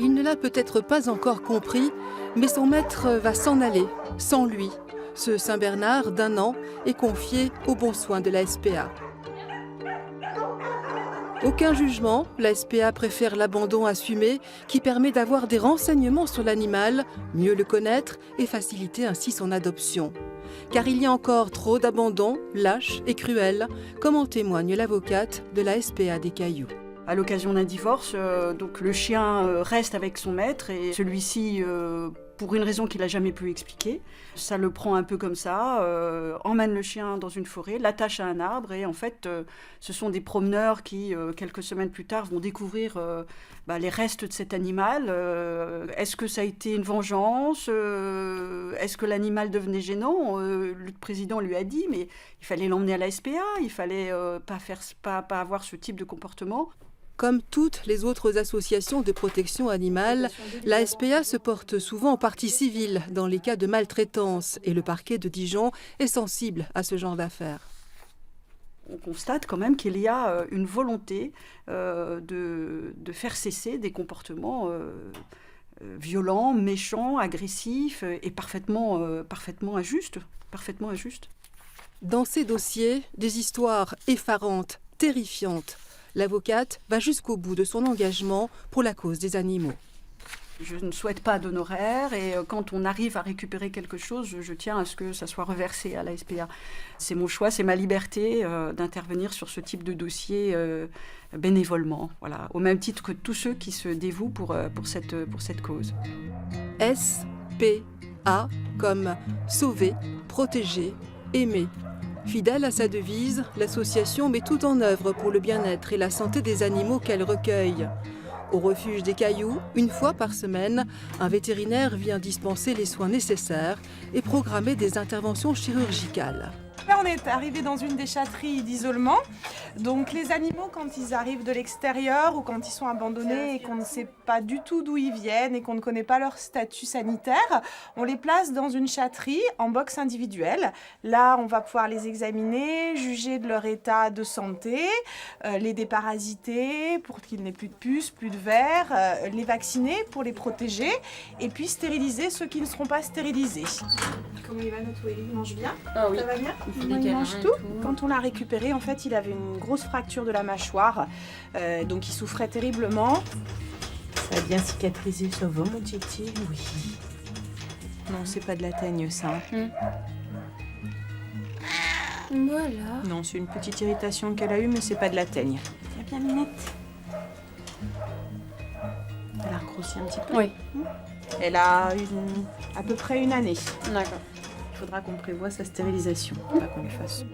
Il ne l'a peut-être pas encore compris, mais son maître va s'en aller, sans lui. Ce Saint-Bernard d'1 an est confié aux bons soins de la SPA. Aucun jugement, la SPA préfère l'abandon assumé qui permet d'avoir des renseignements sur l'animal, mieux le connaître et faciliter ainsi son adoption. Car il y a encore trop d'abandons, lâches et cruels, comme en témoigne l'avocate de la SPA des Cailloux. À l'occasion d'un divorce, donc le chien reste avec son maître et celui-ci, pour une raison qu'il n'a jamais pu expliquer, ça le prend un peu comme ça, emmène le chien dans une forêt, l'attache à un arbre et en fait, ce sont des promeneurs qui, quelques semaines plus tard, vont découvrir les restes de cet animal. Est-ce que ça a été une vengeance? Est-ce que l'animal devenait gênant? Le président lui a dit, mais il fallait l'emmener à la SPA, il fallait pas avoir ce type de comportement. Comme toutes les autres associations de protection animale, la SPA se porte souvent en partie civile dans les cas de maltraitance et le parquet de Dijon est sensible à ce genre d'affaires. On constate quand même qu'il y a une volonté de faire cesser des comportements violents, méchants, agressifs et parfaitement injustes. Dans ces dossiers, des histoires effarantes, terrifiantes. L'avocate va jusqu'au bout de son engagement pour la cause des animaux. Je ne souhaite pas d'honoraires et quand on arrive à récupérer quelque chose, je tiens à ce que ça soit reversé à la SPA. C'est mon choix, c'est ma liberté d'intervenir sur ce type de dossier bénévolement, voilà, au même titre que tous ceux qui se dévouent pour cette cause. SPA comme sauver, protéger, aimer. Fidèle à sa devise, l'association met tout en œuvre pour le bien-être et la santé des animaux qu'elle recueille. Au refuge des Cailloux, 1 fois par semaine, un vétérinaire vient dispenser les soins nécessaires et programmer des interventions chirurgicales. Là, on est arrivé dans une déchetterie d'isolement. Donc les animaux, quand ils arrivent de l'extérieur ou quand ils sont abandonnés et qu'on ne sait pas du tout d'où ils viennent et qu'on ne connaît pas leur statut sanitaire, on les place dans une chatterie en box individuelle. Là, on va pouvoir les examiner, juger de leur état de santé, les déparasiter pour qu'ils n'aient plus de puces, plus de vers, les vacciner pour les protéger et puis stériliser ceux qui ne seront pas stérilisés. Comment il va notre Willy? Il mange bien? Ah oui. Ça va bien? Il mange tout. Quand on l'a récupéré, en fait, il avait une grosse fracture de la mâchoire, donc il souffrait terriblement. Ça a bien cicatrisé, ça va mon titi? Oui. Non, c'est pas de la teigne, ça. Voilà. Non, c'est une petite irritation qu'elle a eue, mais c'est pas de la teigne. Tu vas bien, Minette? Elle a regrossi un petit peu. Oui. Elle a à peu près 1 année. D'accord. Il faudra qu'on prévoie sa stérilisation, pas qu'on lui fasse.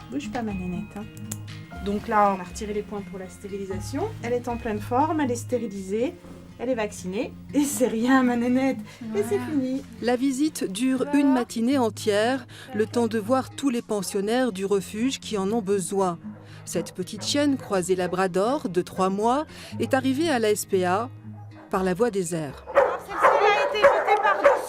Bouge pas, ma nénette. Hein. Donc là, on a retiré les points pour la stérilisation. Elle est en pleine forme, elle est stérilisée, elle est vaccinée. Et c'est rien, ma nénette. Voilà. Et c'est fini. La visite dure 1 matinée entière, le temps de voir tous les pensionnaires du refuge qui en ont besoin. Cette petite chienne croisée labrador de 3 mois est arrivée à la SPA par la voie des airs.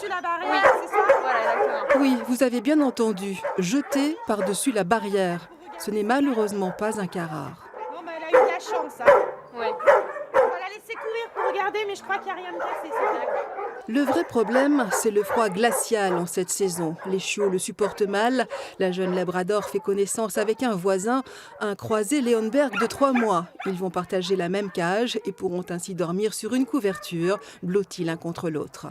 La barrière, oui. C'est ça? Voilà, exactement. Oui, vous avez bien entendu, jeté par-dessus la barrière. Ce n'est malheureusement pas un cas rare. Bon, bah, elle a eu de la chance. Hein. Oui. On va la laisser courir pour regarder, mais je crois qu'il n'y a rien de cassé. Le vrai problème, c'est le froid glacial en cette saison. Les chiots le supportent mal. La jeune labrador fait connaissance avec un voisin, un croisé Leonberg de 3 mois. Ils vont partager la même cage et pourront ainsi dormir sur une couverture, blottis l'un contre l'autre.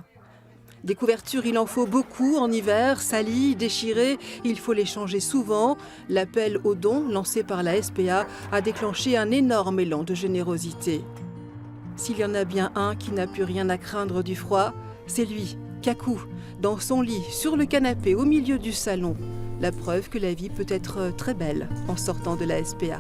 Des couvertures, il en faut beaucoup en hiver, salies, déchirées, il faut les changer souvent. L'appel aux dons lancé par la SPA a déclenché un énorme élan de générosité. S'il y en a bien un qui n'a plus rien à craindre du froid, c'est lui, Kakou, dans son lit, sur le canapé, au milieu du salon. La preuve que la vie peut être très belle en sortant de la SPA.